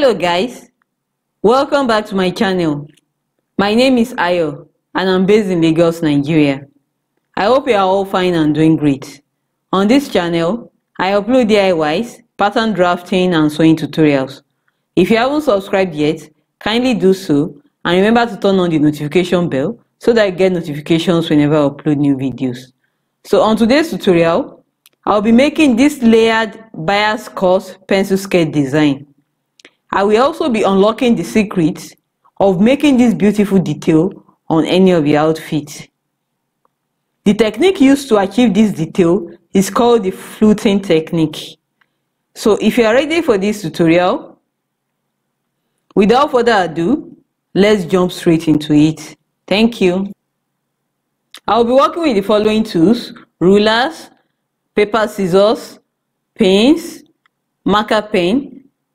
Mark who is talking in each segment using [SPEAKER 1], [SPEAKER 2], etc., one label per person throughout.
[SPEAKER 1] Hello guys, welcome back to my channel. My name is Ayo and I'm based in Lagos, Nigeria. I hope you are all fine and doing great. On this channel, I upload DIYs, pattern drafting and sewing tutorials. If you haven't subscribed yet, kindly do so and remember to turn on the notification bell so that you get notifications whenever I upload new videos. So on today's tutorial, I'll be making this layered bias cut pencil skirt design. I will also be unlocking the secrets of making this beautiful detail on any of your outfits. The technique used to achieve this detail is called the fluting technique. So if you are ready for this tutorial, without further ado, let's jump straight into it. Thank you. I'll be working with the following tools: rulers, paper, scissors, pens, marker pen,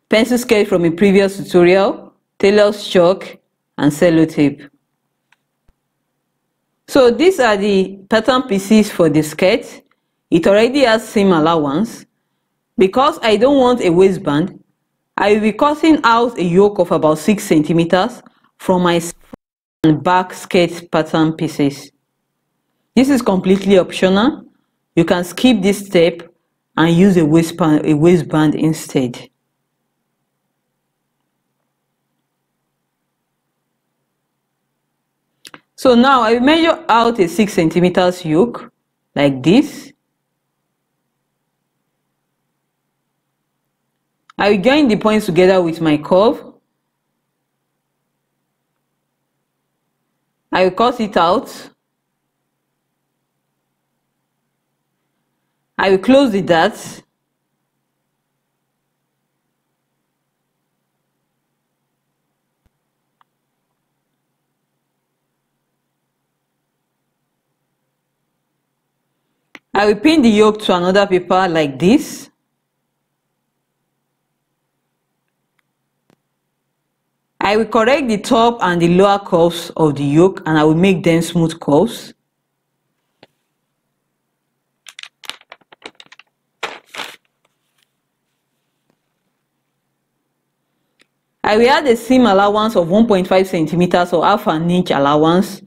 [SPEAKER 1] pencil sketch from a previous tutorial, tailor's chalk, and sellotape. So these are the pattern pieces for the skirt. It already has seam allowance. Because I don't want a waistband, I will be cutting out a yoke of about 6 centimeters from my front and back skirt pattern pieces. This is completely optional. You can skip this step and use a waistband instead. So now I will measure out a 6 centimeters yoke like this. I will join the points together with my curve. I will cut it out. I will close the darts. I will pin the yoke to another paper like this. I will correct the top and the lower curves of the yoke and I will make them smooth curves. I will add a seam allowance of 1.5 centimeters or half an inch allowance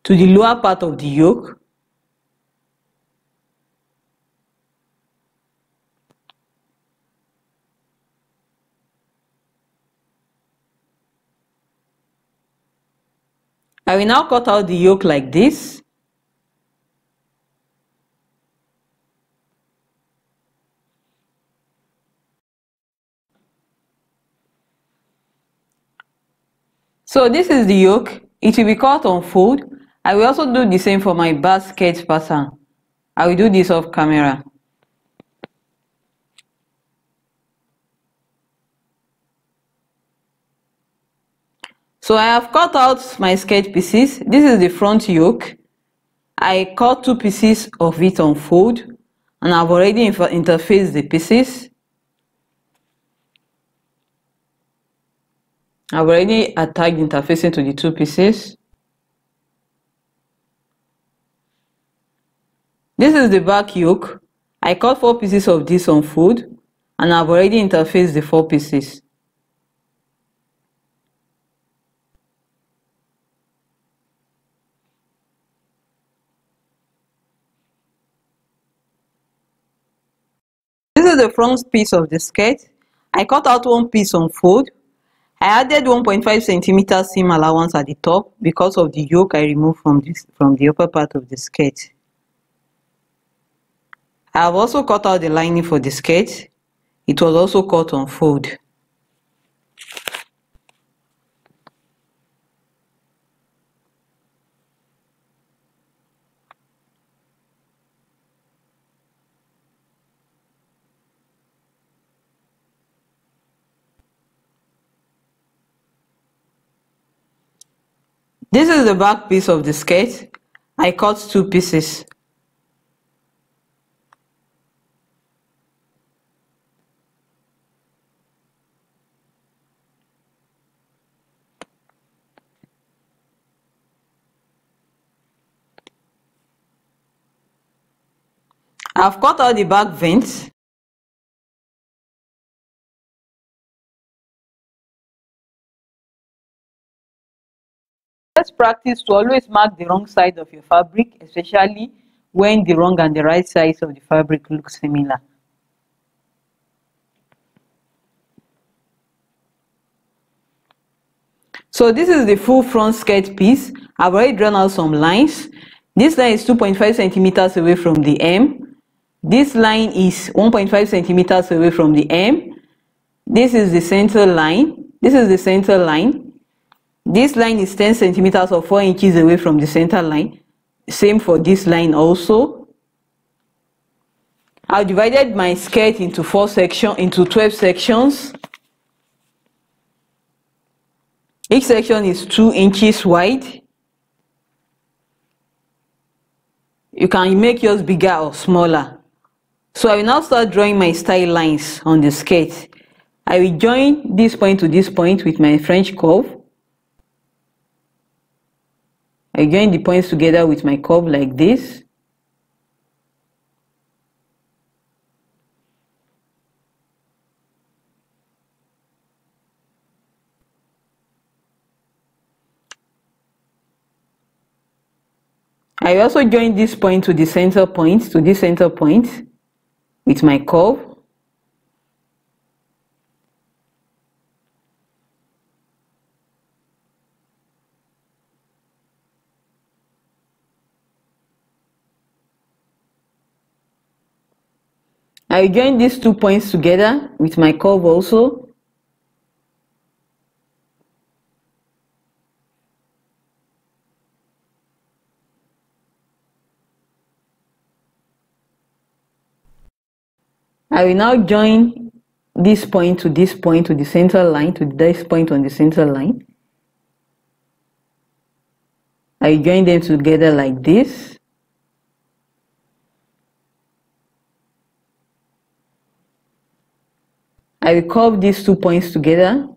[SPEAKER 1] to the lower part of the yoke. I will now cut out the yoke like this. So this is the yoke. It will be cut on fold. I will also do the same for my back skirt pattern. I will do this off camera. So I have cut out my skirt pieces. This is the front yoke. I cut 2 pieces of it on fold and I've already interfaced the pieces. I've already attached interfacing to the 2 pieces. This is the back yoke. I cut 4 pieces of this on fold and I've already interfaced the 4 pieces. This is the front piece of the skirt. I cut out 1 piece on fold. I added 1.5 centimeter seam allowance at the top because of the yoke I removed from the upper part of the skirt. I have also cut out the lining for the skirt. It was also cut on fold. This is the back piece of the skirt. I cut 2 pieces. I've cut out the back vents. Let's practice to always mark the wrong side of your fabric, especially when the wrong and the right sides of the fabric look similar. So this is the full front skirt piece. I've already drawn out some lines. This line is 2.5 centimeters away from the hem. This line is 1.5 centimeters away from the hem. This is the center line. This is the center line. This line is 10 centimeters or 4 inches away from the center line. Same for this line also. I've divided my skirt into 12 sections. Each section is 2 inches wide. You can make yours bigger or smaller. So I will now start drawing my style lines on the skirt. I will join this point to this point with my French curve. I join the points together with my curve like this. I also join this point to the center point, with my curve. I join these 2 points together with my curve also. I will now join this point to the center line, to this point on the center line. I join them together like this. I will curve these 2 points together.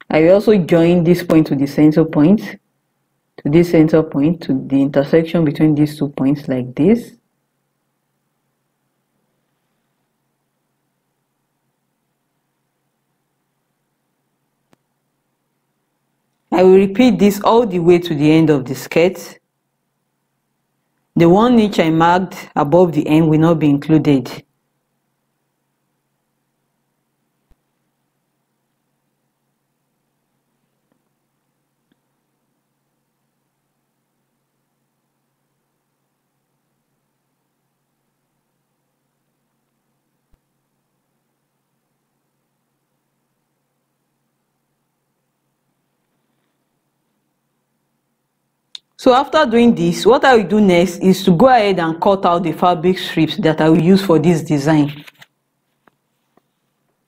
[SPEAKER 1] I will also join this point to the center point, to this center point, to the intersection between these 2 points like this. I will repeat this all the way to the end of the skirt. The 1 inch I marked above the hem will not be included. So after doing this, what I will do next is to go ahead and cut out the fabric strips that I will use for this design.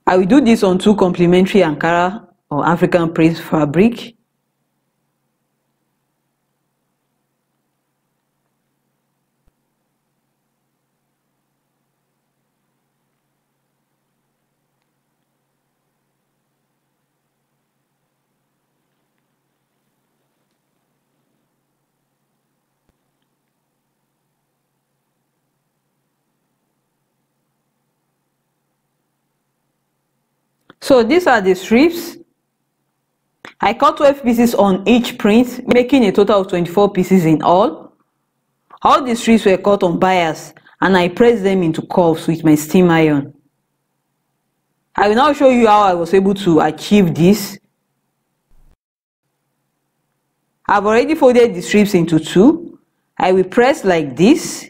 [SPEAKER 1] I will do this on 2 complementary Ankara or African print fabric. So these are the strips. I cut 12 pieces on each print, making a total of 24 pieces in all. All the strips were cut on bias and I pressed them into curves with my steam iron. I will now show you how I was able to achieve this. I've already folded the strips into 2. I will press like this.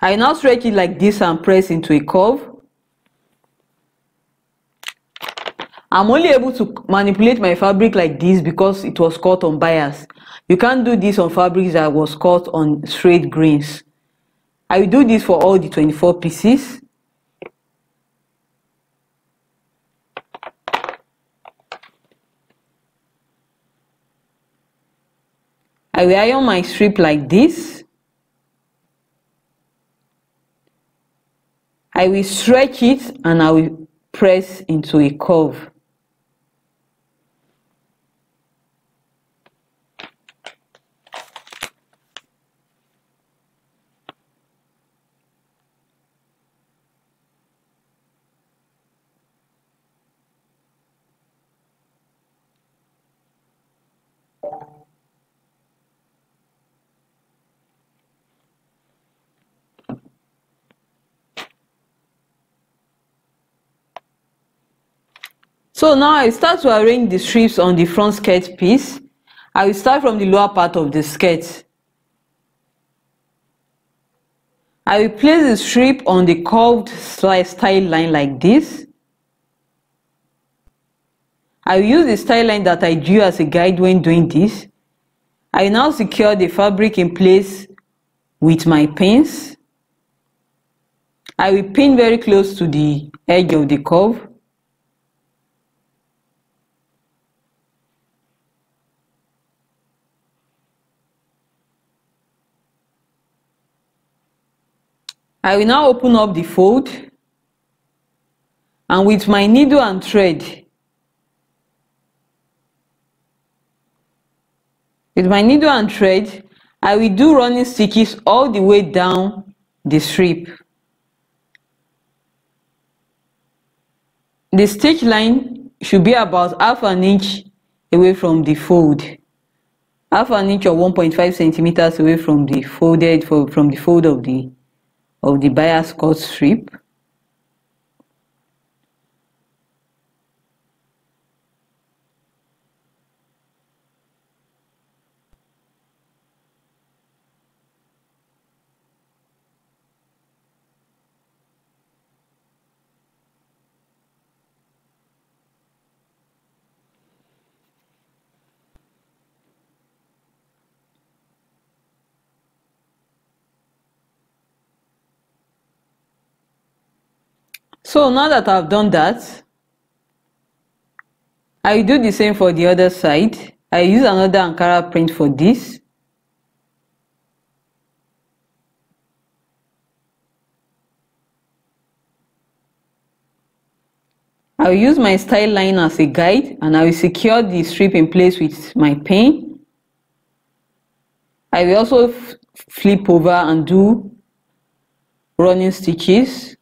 [SPEAKER 1] I now stretch it like this and press into a curve. I'm only able to manipulate my fabric like this because it was cut on bias. You can't do this on fabrics that was cut on straight grains. I will do this for all the 24 pieces. I will iron my strip like this. I will stretch it and I will press into a curve. So now I start to arrange the strips on the front skirt piece. I will start from the lower part of the skirt. I will place the strip on the curved style line like this. I will use the style line that I drew as a guide when doing this. I will now secure the fabric in place with my pins. I will pin very close to the edge of the curve. I will now open up the fold, and with my needle and thread, I will do running stitches all the way down the strip. The stitch line should be about half an inch away from the fold, half an inch or 1.5 centimeters away from the fold of the bias cut strip. So now that I've done that, I will do the same for the other side. I use another Ankara print for this. I will use my style line as a guide, and I will secure the strip in place with my pin. I will also flip over and do running stitches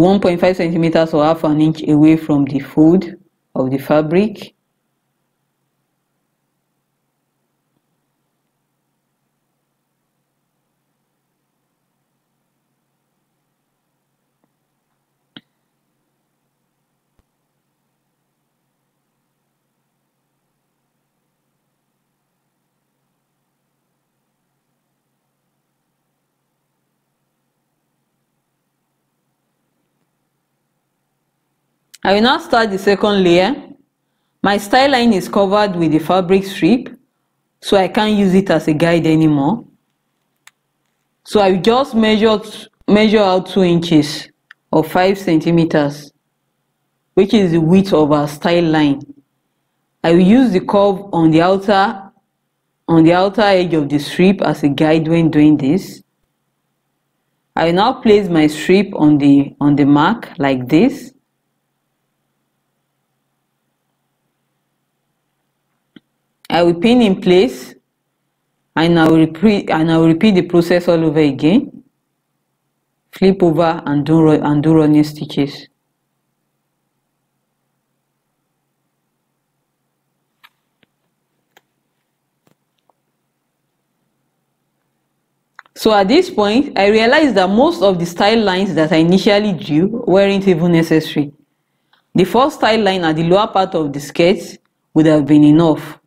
[SPEAKER 1] 1.5 centimeters or half an inch away from the fold of the fabric. I will now start the second layer. My style line is covered with the fabric strip, so I can't use it as a guide anymore. So I will just measure out 2 inches or 5 centimeters, which is the width of our style line. I will use the curve on the outer edge of the strip as a guide when doing this. I will now place my strip on the mark like this. I will pin in place, and I will repeat the process all over again. Flip over and do running stitches. So at this point, I realized that most of the style lines that I initially drew weren't even necessary. The first style line at the lower part of the skirt would have been enough.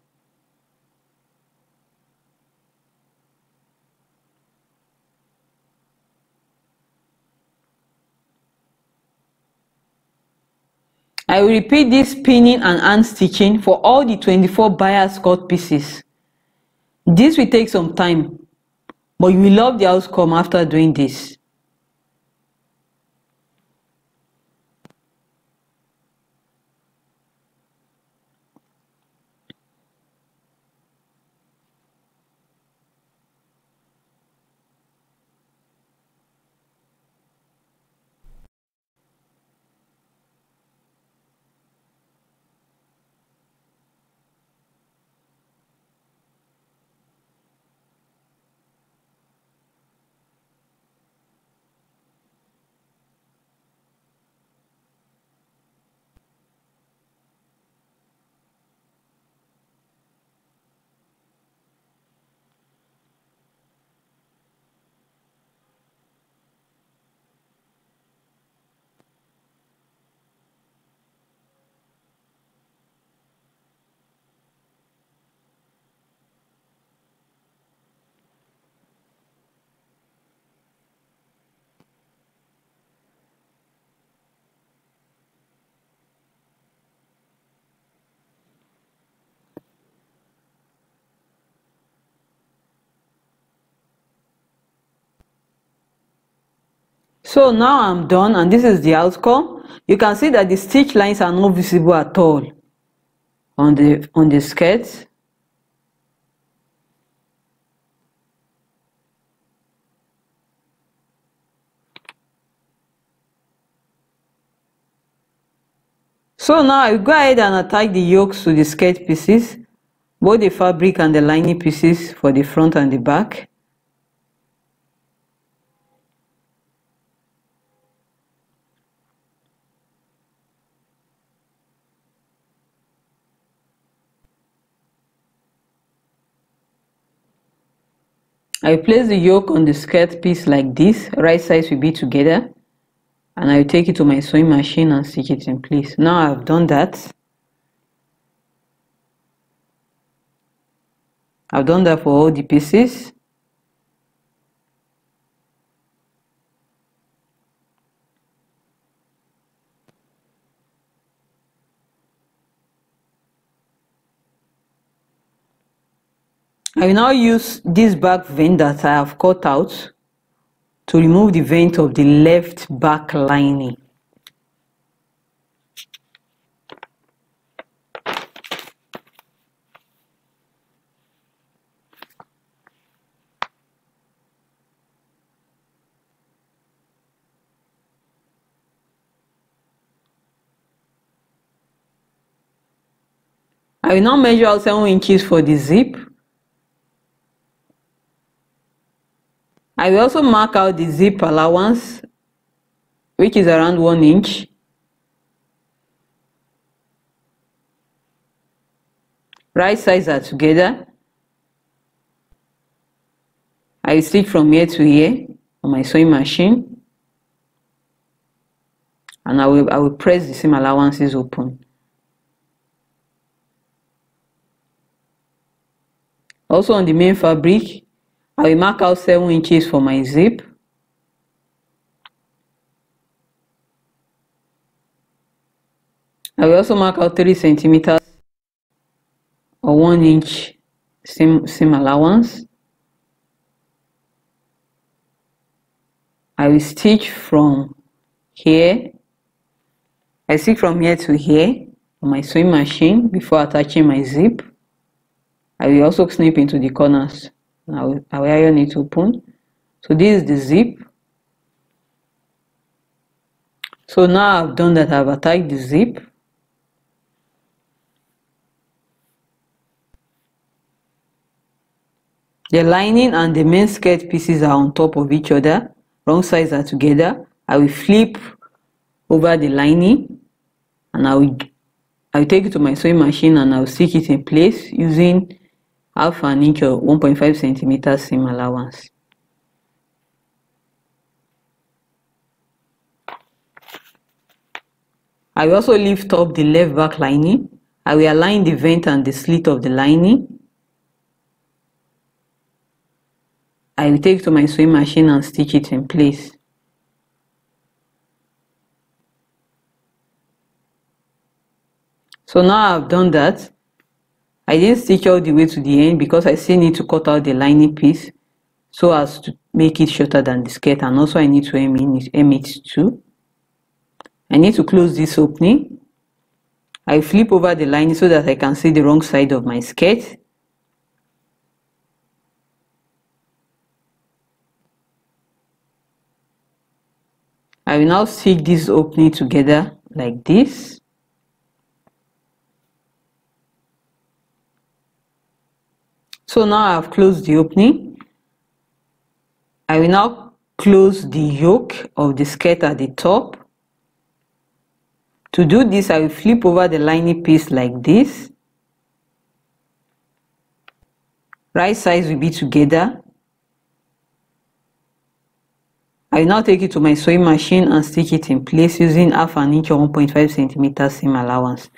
[SPEAKER 1] I will repeat this pinning and hand stitching for all the 24 bias cut pieces. This will take some time, but you will love the outcome after doing this. So now I'm done, and this is the outcome. You can see that the stitch lines are not visible at all on the skirt. So now I will go ahead and attach the yokes to the skirt pieces, both the fabric and the lining pieces for the front and the back. I will place the yoke on the skirt piece like this. Right sides will be together, and I will take it to my sewing machine and stitch it in place. Now I've done that. I've done that for all the pieces. I will now use this back vein that I have cut out to remove the vein of the left back lining. I will now measure out 7 inches for the zip. I will also mark out the zip allowance, which is around 1 inch. Right sides are together. I will stitch from here to here on my sewing machine, and I will press the seam allowances open. Also on the main fabric, I will mark out 7 inches for my zip. I will also mark out 3 centimeters or 1 inch seam allowance. I will stitch from here. I stitch from here to here on my sewing machine before attaching my zip. I will also snip into the corners. I will iron it open. So this is the zip. So now I've done that, I've attached the zip. The lining and the main skirt pieces are on top of each other. Wrong sides are together. I will flip over the lining, and I will take it to my sewing machine, and I will stitch it in place using 1/2 inch or 1.5 centimeters seam allowance. I will also lift up the left back lining. I will align the vent and the slit of the lining. I will take it to my sewing machine and stitch it in place. So now I've done that. I didn't stitch all the way to the end because I still need to cut out the lining piece so as to make it shorter than the skirt, and also I need to hem it too. I need to close this opening. I flip over the lining so that I can see the wrong side of my skirt. I will now stitch this opening together like this. So now I have closed the opening. I will now close the yoke of the skirt at the top. To do this, I will flip over the lining piece like this. Right sides will be together. I will now take it to my sewing machine and stitch it in place using 1/2 inch or 1.5 centimeters seam allowance.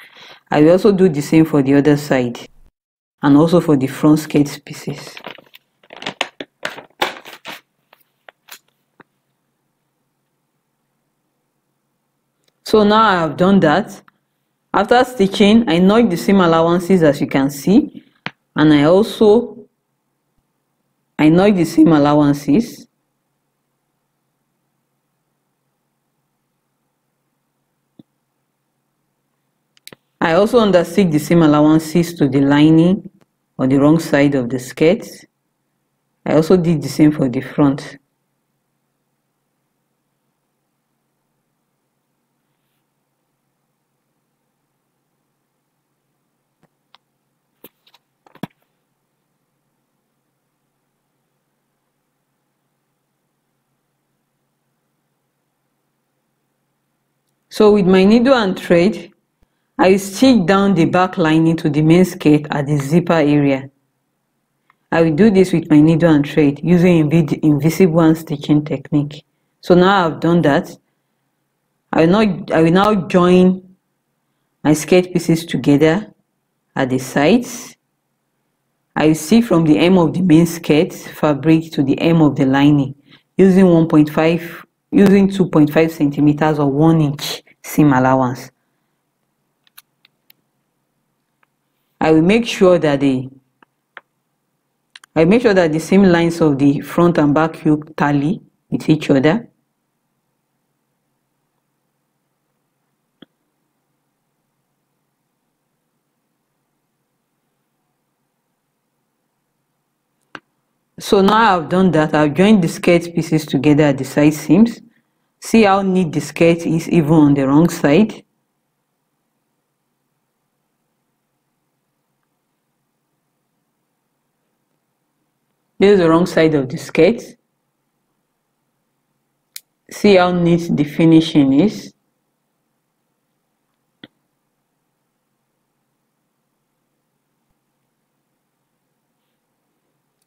[SPEAKER 1] I will also do the same for the other side and also for the front skirt pieces. So now I have done that. After stitching, I notch the seam allowances, as you can see, and I notch the seam allowances. I also understick the seam allowances to the lining on the wrong side of the skirt. I also did the same for the front. So with my needle and thread, I stitch down the back lining to the main skirt at the zipper area. I will do this with my needle and thread using invisible hand stitching technique. So now I've done that, I will now join my skirt pieces together at the sides. I will see from the hem of the main skirt fabric to the hem of the lining using 2.5 centimeters or 1 inch seam allowance. I will make sure that the seam lines of the front and back yoke tally with each other. So now I've done that, I've joined the skirt pieces together at the side seams. See how neat the skirt is even on the wrong side. This is the wrong side of the skirt. See how neat the finishing is.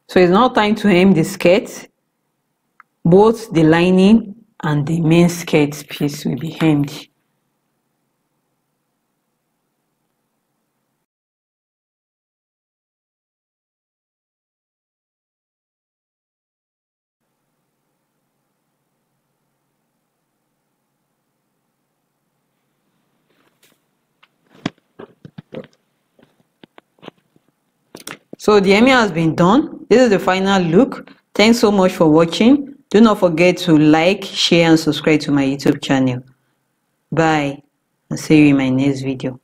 [SPEAKER 1] So it's now time to hem the skirt. Both the lining and the main skirt piece will be hemmed. So the hemming has been done. This is the final look. Thanks so much for watching. Do not forget to like, share and subscribe to my YouTube channel. Bye, and see you in my next video.